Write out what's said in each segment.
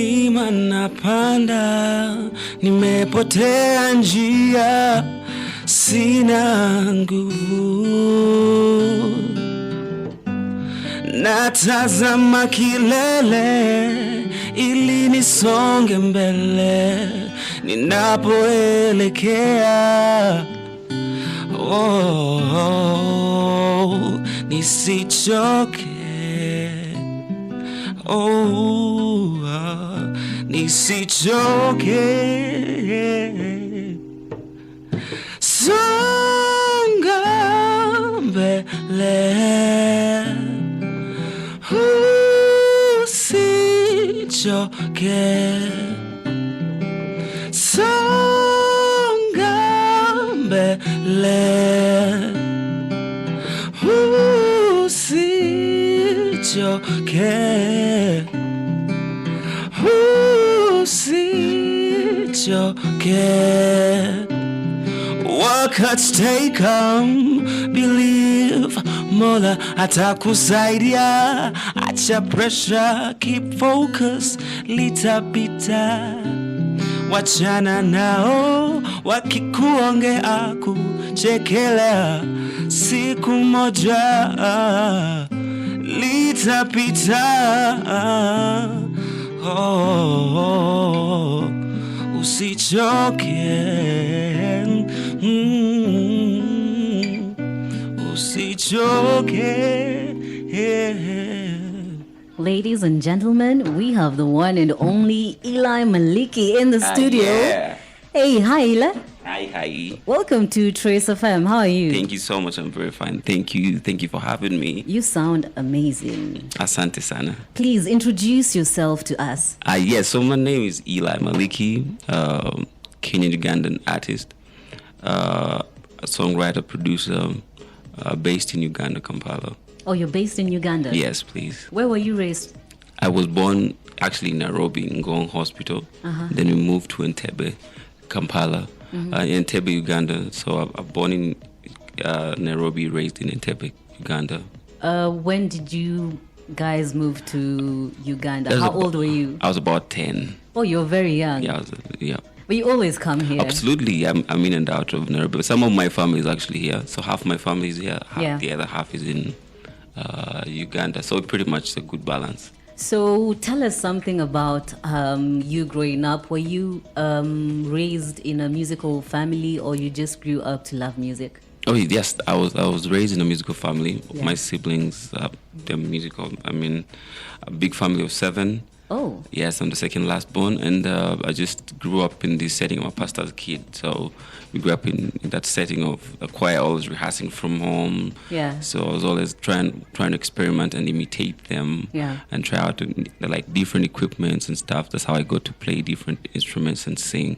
milima napanda, nimepotea njia, sina nguvu. Natazama kilele ili nisonge mbele, ninapoelekea. Nisichoke. Nisichoke. Songa mbele, usichoke. Songa mbele, usichoke. Usichoke. Wakati take come, believe Mola atakusaidia. Acha pressure, keep focus, litapita. Wachana nao wakikuongea kuchekelea, siku moja litapita. Usichoke. Usichoke. Ladies and gentlemen, we have the one and only Eli Maliki in the studio. Yeah. Hey, hi Eli. Hi. Welcome to Trace FM. How are you? Thank you so much. I'm very fine. Thank you for having me. You sound amazing. Asante sana. Please introduce yourself to us. Yes, so my name is Eli Maliki, Kenyan Ugandan artist, a songwriter, producer, based in Uganda, Kampala. Oh, you're based in Uganda? Yes, please. Where were you raised? I was born actually in Nairobi, in Ngong Hospital. Then we moved to Entebbe, Kampala, Entebbe, Uganda. So I'm born in Nairobi, raised in Entebbe, Uganda. When did you guys move to Uganda? How old were you? I was about 10. Oh, you're very young. Yeah, But you always come here. Absolutely. I'm in and out of Nairobi. Some of my family is actually here. So half my family is here. The other half is in Uganda. So pretty much a good balance. So tell us something about you growing up. Were you raised in a musical family, or you just grew up to love music? Oh yes, I was raised in a musical family. Yeah. My siblings, they're musical. I mean, a big family of 7. Oh. Yes, I'm the second last born, and I just grew up in this setting. I'm a pastor's kid, so we grew up in that setting of a choir, always rehearsing from home. Yeah. So I was always trying to experiment and imitate them. Yeah. And try out like different equipments and stuff. That's how I got to play different instruments and sing.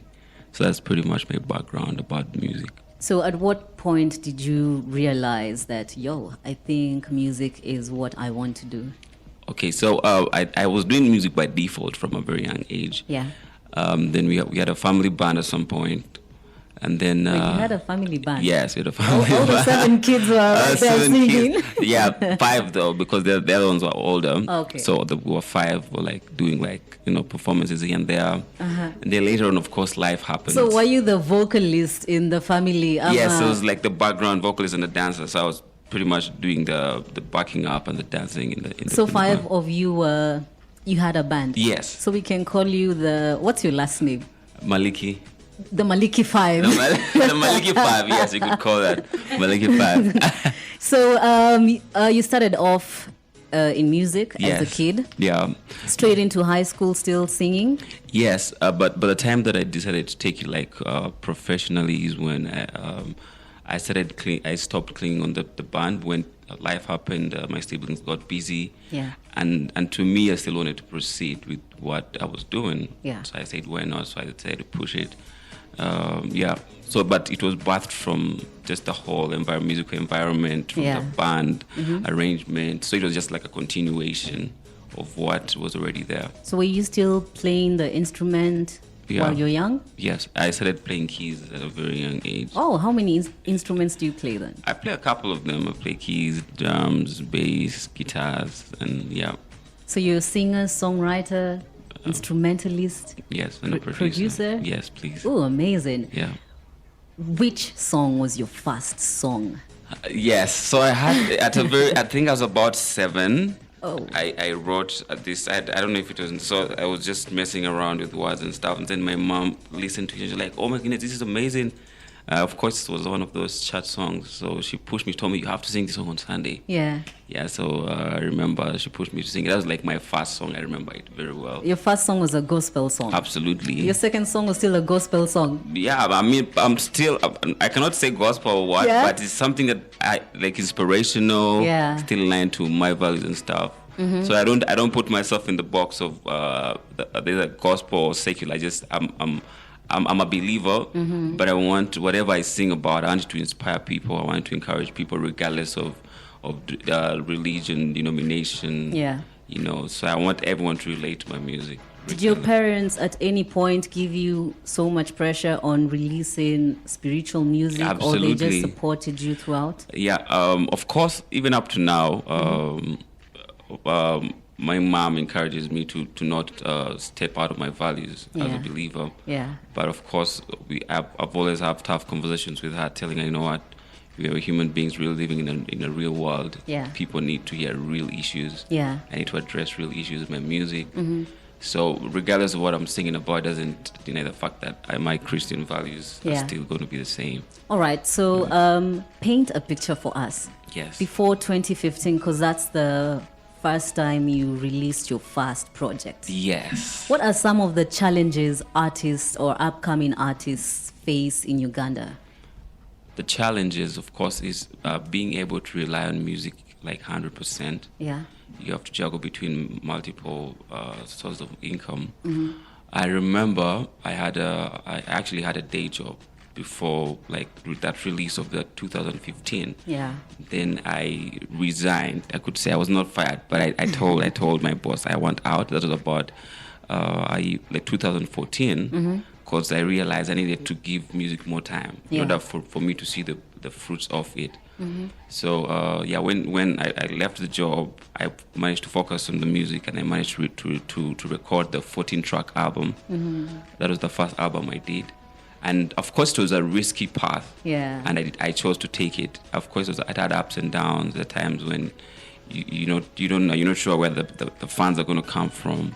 So that's pretty much my background about music. So at what point did you realize that, I think music is what I want to do? Okay, so I was doing music by default from a very young age. Yeah. Then we had a family band at some point, and then you had a family band. Yes, we had a family band. All the 7 kids were right there singing. Kids. Yeah, 5 though, because the other ones were older. Okay. So we were 5 were like doing performances here and there. And then later on, of course, life happened. So were you the vocalist in the family? Yes, it was like the background vocalist and the dancer. So I was pretty much doing the backing up and the dancing in the So 5 of you you had a band? Yes. So we can call you what's your last name? Maliki. The Maliki 5. The Maliki 5, yes, you could call that Maliki 5. So you started off in music as a kid? Yeah. Straight into high school, still singing? Yes, but by the time that I decided to take it professionally is when I stopped clinging on the band when life happened. My siblings got busy. Yeah. And to me, I still wanted to proceed with what I was doing. Yeah. So I said, why not? So I decided to push it. So, but it was birthed from just the whole musical environment, from the band arrangement. So it was just like a continuation of what was already there. So were you still playing the instrument while you're young? Yes, I started playing keys at a very young age. Oh, how many instruments do you play then? I play a couple of them. I play keys, drums, bass, guitars, and yeah. So you're a singer, songwriter? Instrumentalist? Yes, and a Producer? Yes, please. Oh, amazing. Yeah. Which song was your first song? Yes, so I had I think I was about 7. Oh. I wrote this. I don't know if it was. So I was just messing around with words and stuff, and then my mom listened to it. She's like, "Oh my goodness, this is amazing!" Of course, it was one of those church songs. So she pushed me, told me, "You have to sing this song on Sunday." Yeah. Yeah. So I remember she pushed me to sing it. That was like my first song. I remember it very well. Your first song was a gospel song. Absolutely. Your second song was still a gospel song. Yeah, I mean, I cannot say gospel or what, but it's something that I like, inspirational. Yeah. Still aligned to my values and stuff. Mm-hmm. So I don't put myself in the box of there's a gospel or secular. I'm a believer, but I want whatever I sing about, I want it to inspire people. I want to encourage people regardless of religion, denomination. Yeah. So I want everyone to relate to my music. Did your parents at any point give you so much pressure on releasing spiritual music? Absolutely. Or they just supported you throughout? Yeah, of course, even up to now, my mom encourages me to not step out of my values as a believer. Yeah. But of course, I've always have tough conversations with her, telling her, you know what, we are human beings really living in a real world. Yeah. People need to hear real issues. Yeah. I need to address real issues in my music. So regardless of what I'm singing about, it doesn't deny the fact that my Christian values are still going to be the same. All right. So paint a picture for us. Yes. Before 2015, because that's the first time you released your first project. Yes. What are some of the challenges artists or upcoming artists face in Uganda? The challenges, of course, is being able to rely on music like 100%. Yeah. You have to juggle between multiple sources of income. I remember I actually had a day job before that release of the 2015. Yeah. Then I resigned. I could say I was not fired, but I told my boss I want out. That was about 2014, because I realized I needed to give music more time in order for me to see the fruits of it. So when I left the job, I managed to focus on the music, and I managed to record the 14-track album. That was the first album I did. And of course, it was a risky path. Yeah. And I chose to take it. Of course, it had ups and downs. There are times when you're not sure where the funds are going to come from.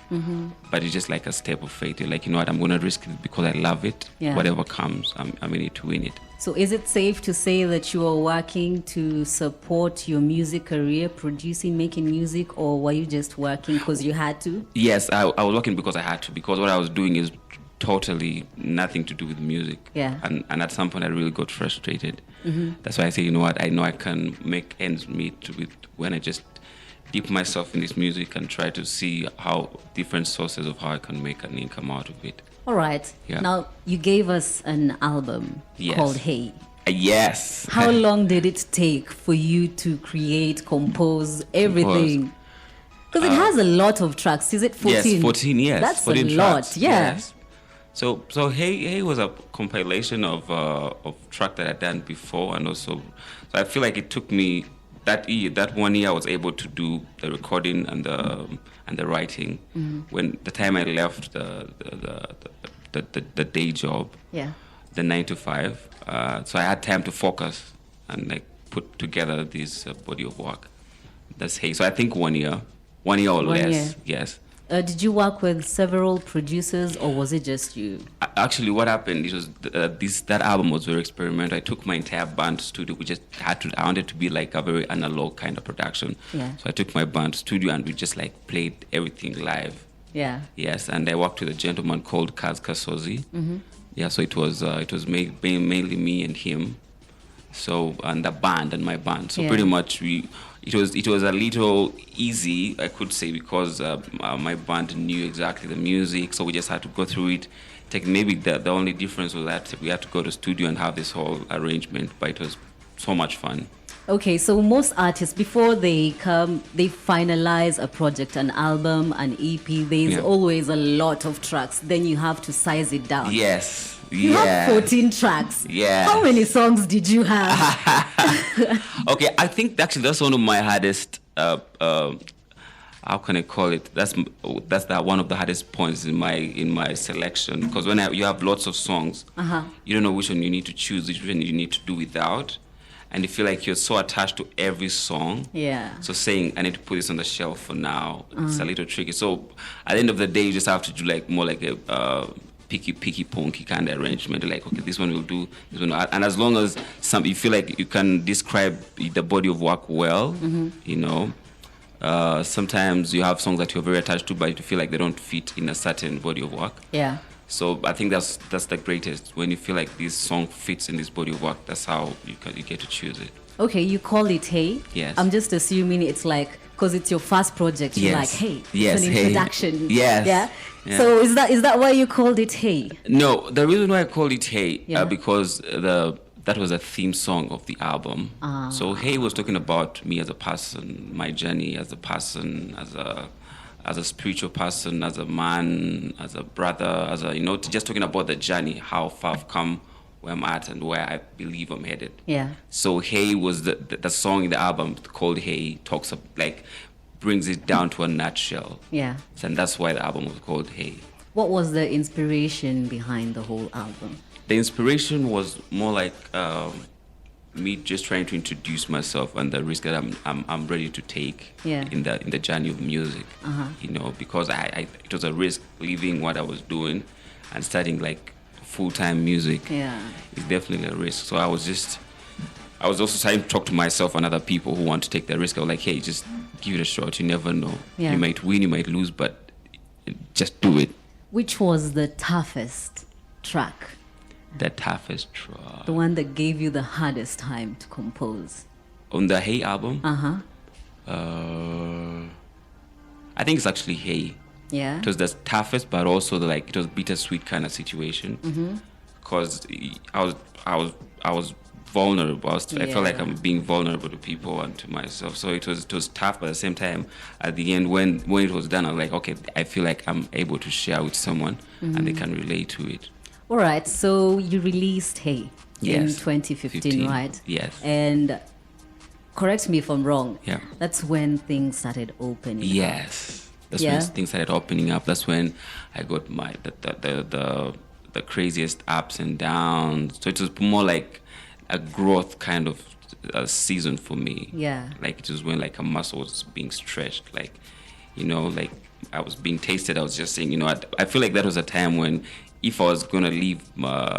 But it's just like a step of faith. You're like, you know what, I'm going to risk it because I love it. Yeah. Whatever comes, I'm in it to win it. So is it safe to say that you are working to support your music career, producing, making music, or were you just working because you had to? Yes, I was working because I had to, because what I was doing is totally nothing to do with music. Yeah. And at some point I really got frustrated. That's why I say, you know what, I know I can make ends meet with when I just dip myself in this music and try to see how different sources of how I can make an income out of it. All right. Yeah. Now, you gave us an album called Hey. Yes. How long did it take for you to create, compose, everything? Because it has a lot of tracks. Is it 14? Yes, 14 years. That's 14 a tracks. lot, yeah. Yes. So Hey was a compilation of track that I'd done before, and also, so I feel like it took me that 1 year I was able to do the recording and the writing. When the time I left the day job, the 9 to 5, so I had time to focus and put together this body of work. That's Hey. So I think 1 year or less. Yes. Did you work with several producers, or was it just you? Actually, what happened, it was that album was very experimental. I took my entire band to studio. I wanted to be like a very analog kind of production. Yeah. So I took my band to studio, and we just played everything live. Yeah. Yes, and I worked with a gentleman called Kadzo. Yeah, so it was mainly me and him. So, and the band and my band. So pretty much it was a little easy, I could say, because my band knew exactly the music, so we just had to go through it. Maybe the only difference was that we had to go to studio and have this whole arrangement, but it was so much fun. Okay, so most artists, before they finalize a project, an album, an EP, there's always a lot of tracks. Then you have to size it down. Yes. You have 14 tracks. Yeah. How many songs did you have? Okay, I think actually that's one of my hardest how can I call it? That's that one of the hardest points in my selection, because when you have lots of songs, you don't know which one you need to choose, which one you need to do without, and you feel like you're so attached to every song. Yeah. So saying I need to put this on the shelf for now, it's a little tricky. So at the end of the day, you just have to do like more like a picky ponky kind of arrangement. Like, okay, this one will do, this one, and as long as you feel like you can describe the body of work well, you know. Sometimes you have songs that you're very attached to, but you feel like they don't fit in a certain body of work. Yeah. So I think that's the greatest, when you feel like this song fits in this body of work. That's how you get to choose it. Okay, you call it Hey. Yes. I'm just assuming it's like, because it's your first project, you're like, hey, yes, it's an introduction. Yes. Yeah? Yeah. So is that why you called it Hey? No, the reason why I called it Hey, because that was a theme song of the album. So Hey was talking about me as a person, my journey as a person, as a spiritual person, as a man, as a brother, just talking about the journey, how far I've come, where I'm at, and where I believe I'm headed. Yeah. So Hey was the song in the album called Hey, brings it down to a nutshell. Yeah. And that's why the album was called Hey. What was the inspiration behind the whole album? The inspiration was more like me just trying to introduce myself and the risk that I'm ready to take in the journey of music. You know, because it was a risk leaving what I was doing and starting like full-time music. Yeah. It's definitely a risk. So I was also trying to talk to myself and other people who want to take the risk. I was like, hey, just give it a shot. You never know. Yeah. You might win, you might lose, but just do it. Which was the toughest track? The toughest track. The one that gave you the hardest time to compose. On the Hey album? I think it's actually Hey. Yeah. It was the toughest, but also it was bittersweet kind of situation. Because I was vulnerable. I felt like I'm being vulnerable to people and to myself. So it was tough, but at the same time, at the end, when it was done, I was like, okay, I feel like I'm able to share with someone and they can relate to it. All right. So you released Hey in 2015, right? Yes. And correct me if I'm wrong. Yeah. That's when things started opening. Yes. That's when things started opening up. That's when I got the craziest ups and downs. So it was more like a growth kind of season for me. Yeah. Like it was when like a muscle was being stretched. Like, you know, like I was being tasted. I was just saying, you know, I feel like that was a time when if I was going to leave,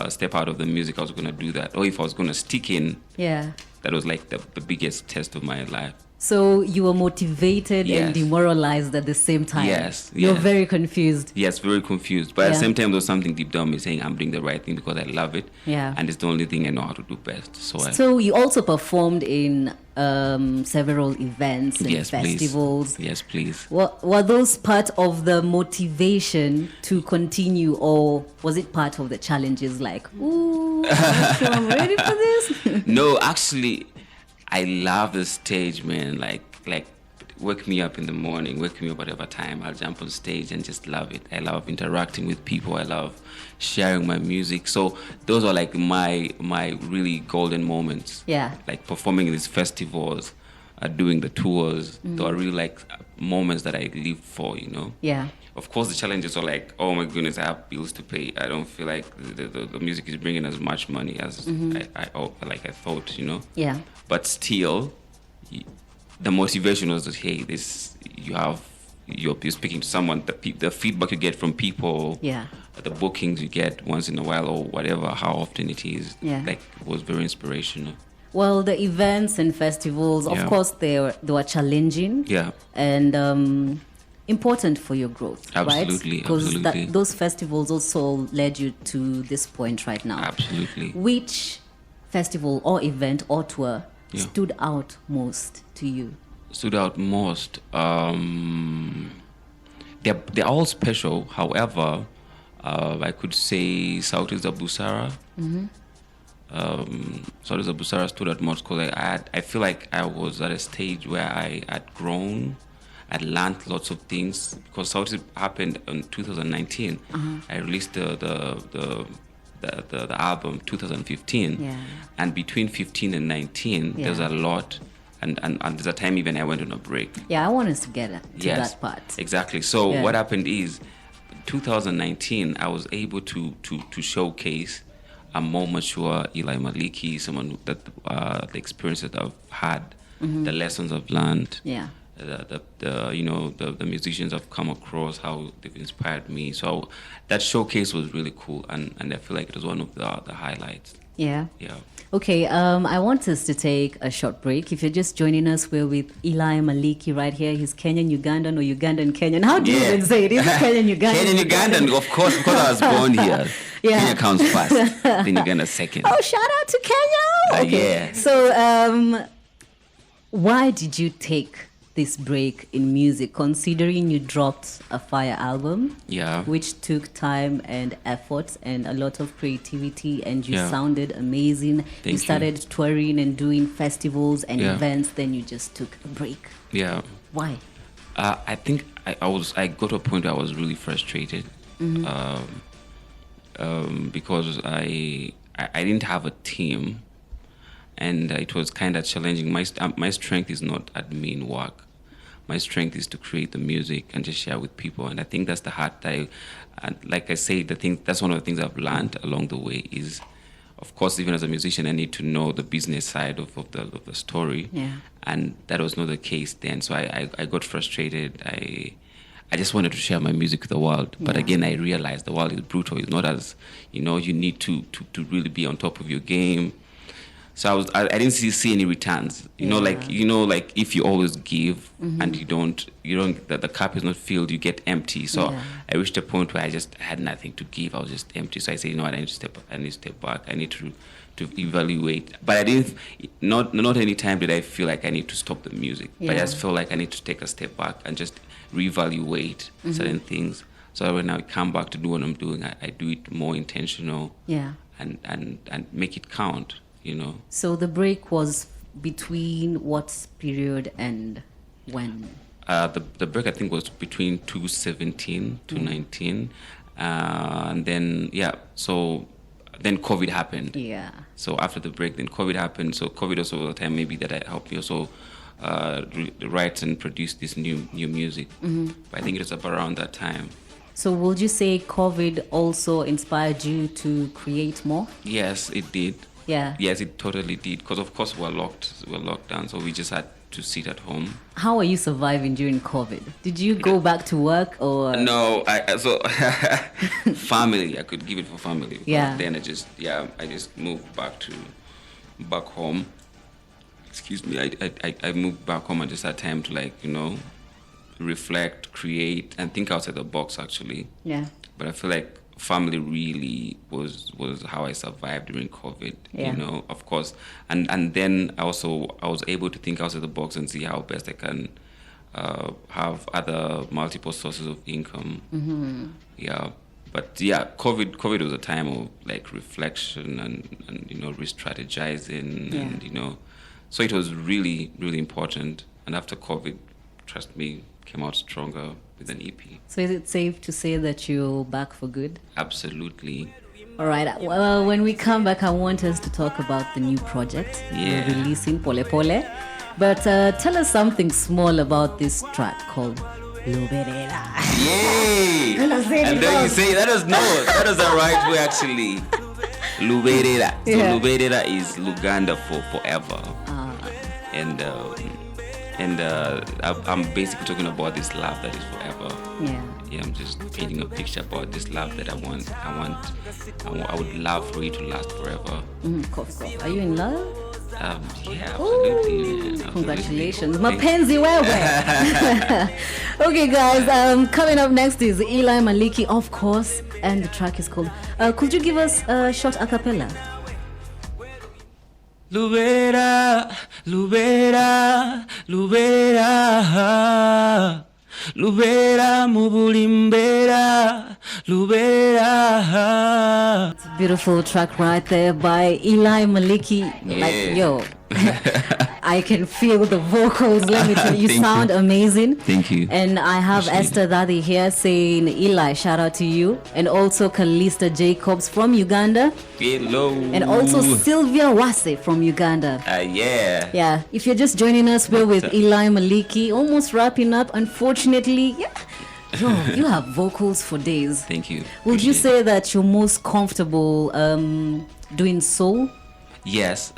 step out of the music, I was going to do that. Or if I was going to stick in, that was like the biggest test of my life. So you were motivated and demoralized at the same time. Yes. You're very confused. Yes, very confused. But at the same time, there was something deep down me saying I'm doing the right thing because I love it. Yeah. And it's the only thing I know how to do best. So you also performed in several events and festivals. Please. Yes, please. Were those part of the motivation to continue, or was it part of the challenges like, ooh, I'm not sure I'm ready for this? No, actually, I love the stage, man. Like wake me up in the morning, wake me up whatever time, I'll jump on stage and just love it. I love interacting with people. I love sharing my music. So those are like my really golden moments. Yeah. Like performing in these festivals, doing the tours. Those are really like moments that I live for, you know? Yeah. Of course, the challenges are like, oh my goodness, I have bills to pay. I don't feel like the music is bringing as much money as I thought, you know? Yeah. But still, the motivation was that, hey, you're speaking to someone, the feedback you get from people, the bookings you get once in a while or whatever, how often it is, was very inspirational. Well, the events and festivals, of course, they were challenging. Yeah. And important for your growth, absolutely, right? Because those festivals also led you to this point right now. Absolutely. Which festival or event or tour stood out most to you? Stood out most? They're all special. However, I could say Sauti za Busara. Sauti za Busara stood out most because I feel like I was at a stage where I had grown. I learned lots of things because Sauti happened in 2019. I released the album 2015, and between 15 and 19, there's a lot and there's a time even I went on a break. Yeah, I want us to get to Yes, that part. exactly. So what happened is, 2019, I was able to showcase a more mature Eli Maliki, someone that the experiences that I've had, the lessons I've learned, the musicians I've come across, how they've inspired me. So that showcase was really cool, and I feel like it was one of the highlights. Yeah. Yeah. Okay, I want us to take a short break. If you're just joining us, we're with Eli Maliki right here. He's Kenyan Ugandan or Ugandan Kenyan. How do you even say it? Is it Kenyan Ugandan? Kenyan Ugandan, of course, because I was born here. Kenya comes first, then Uganda second. Oh, shout out to Kenya! Okay. Yeah. So, why did you take this break in music, considering you dropped a fire album, which took time and effort and a lot of creativity, and you sounded amazing. You started touring and doing festivals and events, then you just took a break. Yeah. Why? I think I got to a point where I was really frustrated, because I didn't have a team, and it was kind of challenging. My strength is not admin work. My strength is to create the music and just share with people, and I think that's the hard time. And like I say, that's one of the things I've learned along the way is, of course, even as a musician, I need to know the business side of the story, and that was not the case then. So I got frustrated. I just wanted to share my music with the world, but again, I realized the world is brutal. It's not as you need to really be on top of your game. So I didn't see any returns. Like if you always give and you don't the cup is not filled, you get empty. So I reached a point where I just had nothing to give. I was just empty. So I said, what, I need to step back. I need to evaluate. But I didn't. Not any time did I feel like I need to stop the music. But I just felt like I need to take a step back and just reevaluate certain things. So when I come back to do what I'm doing, I do it more intentional. And make it count. So the break was between what period and when? The break, I think, was between 2017 to 19, and then so then COVID happened. So after the break, then COVID happened. So COVID also was a time maybe that I helped me also write and produce this new music. But I think it was about around that time. So would you say COVID also inspired you to create more? Yes, it did. Yeah. Yes, it totally did. Because of course we're locked down, so we just had to sit at home. How are you surviving during COVID? Did you go back to work or? No, family. I could give it for family. Yeah. Then I just moved back home. Excuse me. I moved back home and just had time to reflect, create, and think outside the box actually. Yeah. But I feel like family really was how I survived during COVID, of course. And then I was able to think outside the box and see how best I can have other multiple sources of income. But COVID was a time of like reflection and re-strategizing and so it was really, really important. And after COVID, trust me, came out stronger with an EP. So is it safe to say that you're back for good? Absolutely. All right. Well, when we come back, I want us to talk about the new project you're releasing, Pole Pole. But tell us something small about this track called Luberera. Yay! And then you say, that is the right way actually. Luberera. So Luberera is Luganda for forever. And I'm basically talking about this love that is forever. Yeah, I'm just painting a picture about this love that I would love for it to last forever. Cough. Are you in love? Yeah, absolutely. Absolutely. Congratulations. Mapenzi wewe. Okay, guys, coming up next is Eli Maliki, of course, and the track is called, could you give us a short a cappella? Lubera, Lubera, Lubera, Lubera mubulimbera, Lubera. It's a beautiful track right there by Eli Maliki. Yeah. Like, yo, I can feel the vocals. Let me tell you, you sound amazing. Thank you. And I have Esther Dadi here saying, Eli, shout out to you. And also Kalista Jacobs from Uganda. Hello. And also Sylvia Wase from Uganda. Yeah. Yeah. If you're just joining us, we're with Eli Maliki. Almost wrapping up, unfortunately. Yeah. Yo, you have vocals for days. Thank you. Would you say that you're most comfortable doing soul? Yes.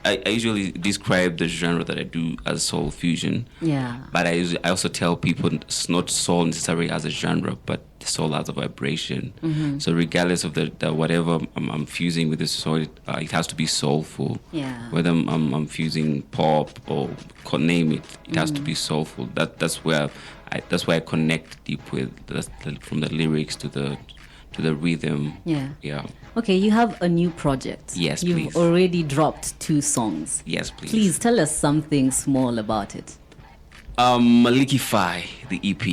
I usually describe the genre that I do as soul fusion. Yeah. But I also tell people it's not soul necessarily as a genre, but soul as a vibration. Mm-hmm. So regardless of the whatever I'm fusing with the soul, it has to be soulful. Yeah. Whether I'm fusing pop or name it, it has to be soulful. That's where I connect deep with from the lyrics to the rhythm. Yeah. Yeah. Okay, you have a new project. Yes, You've please. already dropped 2 songs. Yes, please. Please tell us something small about it. Maliki Fi, the EP,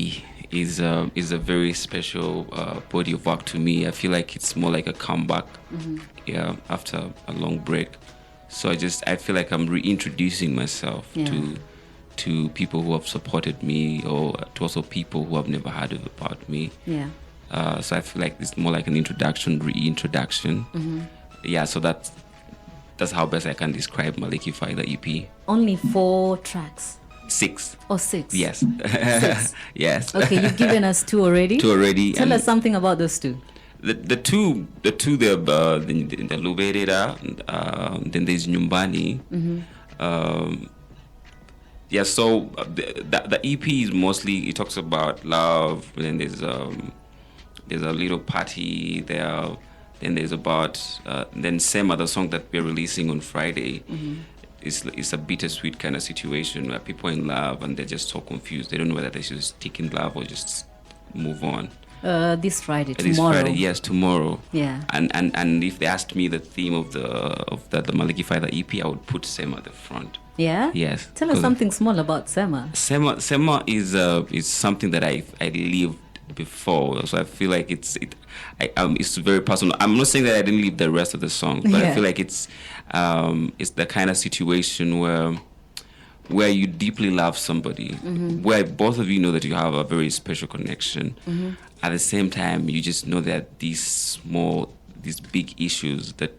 is a very special body of work to me. I feel like it's more like a comeback, after a long break. So I feel like I'm reintroducing myself to people who have supported me, or to also people who have never heard about me. Yeah. So I feel like it's more like an reintroduction. Mm-hmm. Yeah, so that's how best I can describe Maliki Fi, the EP. Only 4 tracks. 6. Or 6? Yes. 6. Yes. Okay, you've given us 2 already. 2 already. Tell us something about those 2. The two the Luberera, then there's Nyumbani. Mm-hmm. So the EP is mostly, it talks about love. Then there's a little party there. Then there's about then Sema, the song that we're releasing on Friday. Mm-hmm. It's a bittersweet kind of situation where people are in love and they're just so confused. They don't know whether they should stick in love or just move on. This Friday, tomorrow. This Friday, yes, tomorrow. Yeah. And if they asked me the theme of the Maliki Fi, the EP, I would put Sema at the front. Yeah. Yes. Tell us something small about Sema. Sema is something that I lived before, so I feel like it's very personal. I'm not saying that I didn't live the rest of the song, but I feel like it's the kind of situation where you deeply love somebody, where both of you know that you have a very special connection. Mm-hmm. At the same time, you just know that these big issues that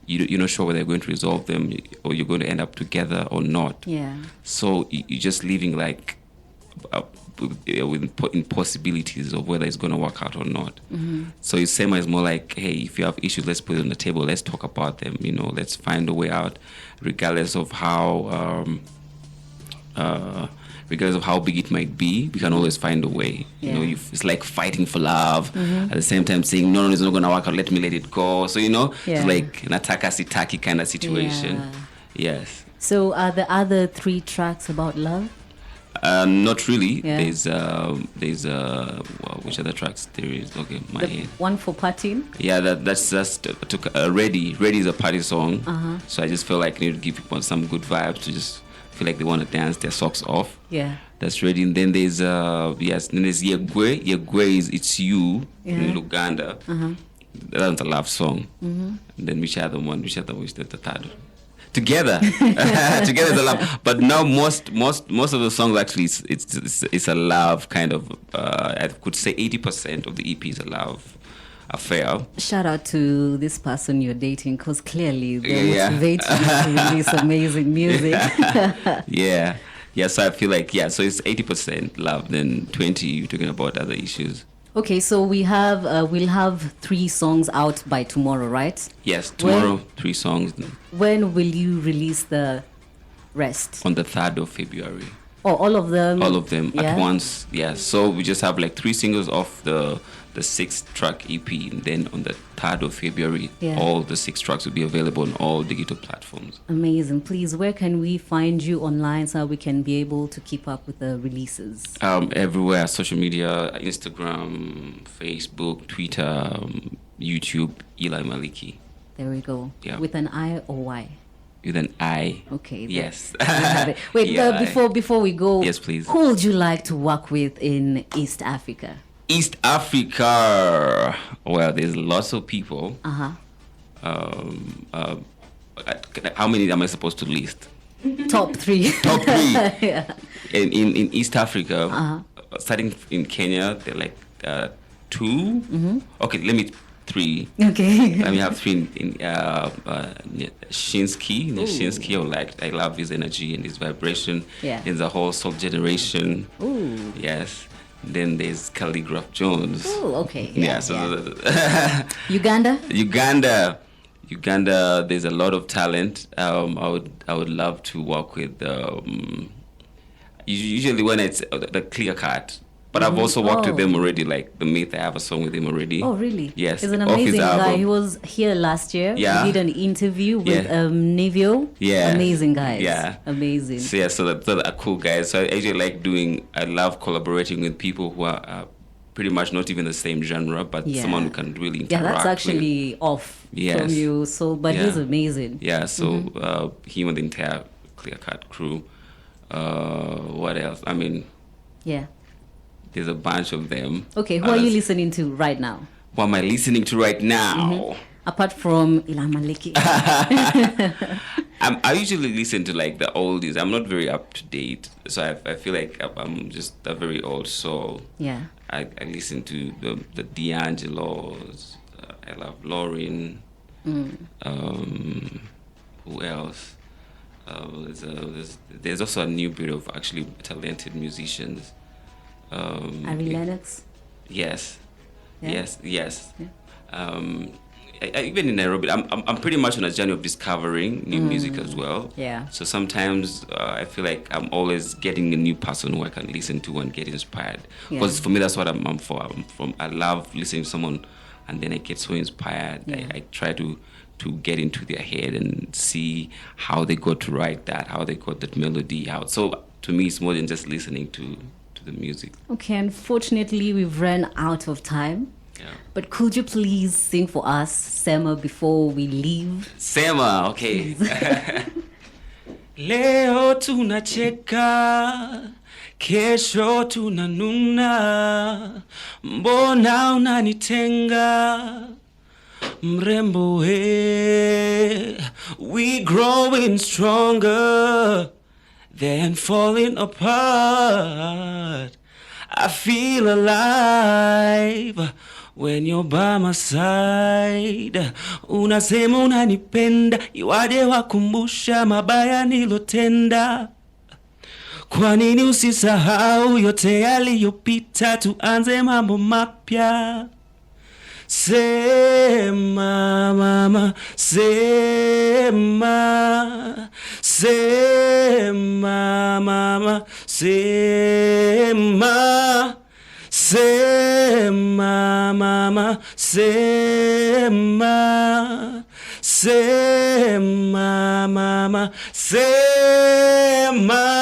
you're not sure whether you're going to resolve them or you're going to end up together or not. Yeah. So you're just living like with impossibilities of whether it's going to work out or not. Mm-hmm. So Sema is more like, hey, if you have issues, let's put it on the table. Let's talk about them. Let's find a way out, regardless of how big it might be. We can always find a way. Yeah. It's like fighting for love. Mm-hmm. At the same time saying, no, it's not going to work out. Let it go. So it's like Nataka Sitaki kind of situation. Yeah. Yes. So are the other 3 tracks about love? Not really. Yeah. There's which other tracks there is? Okay, head. One for partying. Yeah, that's just Ready. Ready is a party song. Uh-huh. So I just feel like I need to give people some good vibes to just feel like they want to dance their socks off. Yeah. That's Ready. And then there's then there's Yegwe. Yegwe is It's You in Uganda. Uh-huh. That's a love song. Mm-hmm. And then which other one? Which the third? Together is a love, but now most of the songs actually it's a love kind of. I could say 80% of the EP is a love affair. Shout out to this person you're dating, because clearly they motivate you to release amazing music. Yeah. So I feel like so it's 80% love, then 20 you're talking about other issues. Okay, so we'll have 3 songs out by tomorrow, right? Yes, tomorrow 3 songs. When will you release the rest? On the 3rd of February. Oh, all of them? All of them at once, yeah. So we just have like 3 singles off the 6-track EP, and then on the 3rd of February, all the 6 tracks will be available on all digital platforms. Amazing. Please, where can we find you online so we can be able to keep up with the releases? Everywhere, social media, Instagram, Facebook, Twitter, YouTube, Eli Maliki. There we go. Yeah. With an I or Y? With an I. Okay. Yes. Wait, before we go, yes, please. Who would you like to work with in East Africa? East Africa. Well, there's lots of people. How many am I supposed to list? Top 3. Top 3. Yeah. In East Africa, starting in Kenya, they're like 2. Mm-hmm. Okay, let me 3. Okay. Let me have 3 in Shinsky. Shinsky, I love his energy and his vibration. Yeah. There's a whole soul generation. Ooh. Yes. Then there's Calligraph Jones. Oh, okay. Yeah. Uganda. There's a lot of talent. I would love to work with. Usually when it's the Clear Cut, but I've also worked with them already. Like The Myth, I have a song with him already. Oh, really? Yes. He's an amazing guy. He was here last year. Yeah. We did an interview with Nevio. Yeah. Amazing guys. Yeah. Amazing. So those are cool guys. So I love collaborating with people who are pretty much not even the same genre, but someone who can really interact. Yeah, that's actually off from you. So, but he's amazing. Yeah. So him and the entire Clear Cut crew. What else? I mean. Yeah. There's a bunch of them. Okay, who are you listening to right now? What am I listening to right now? Mm-hmm. Apart from Eli Maliki. I usually listen to like the oldies. I'm not very up to date. So I feel like I'm just a very old soul. Yeah. I listen to the D'Angelos. I love Lauren. Who else? There's also a new breed of actually talented musicians. Ari Lennox? Yes. Yeah. Yes. Yeah. Even in Nairobi, I'm pretty much on a journey of discovering new music as well. Yeah. So sometimes I feel like I'm always getting a new person who I can listen to and get inspired. Because for me, that's what I'm for. I love listening to someone, and then I get so inspired. Yeah. I try to get into their head and see how they got to write that, how they got that melody out. So to me, it's more than just listening to the music. Okay, unfortunately, we've run out of time. Yeah. But could you please sing for us, Sema, before we leave? Sema, okay. Leo tunacheka, kesho tunanuna, mbona unanitenga, mrembo we, we growing stronger than falling apart. I feel alive when you're by my side. Unasema unanipenda, iwaje wakumbusha mabaya nilotenda. Kwa nini usisahau yote yaliyopita, tuanze mambo mapya. Sema mama, sema, sema mama, sema, sema mama, sema, sema mama, sema.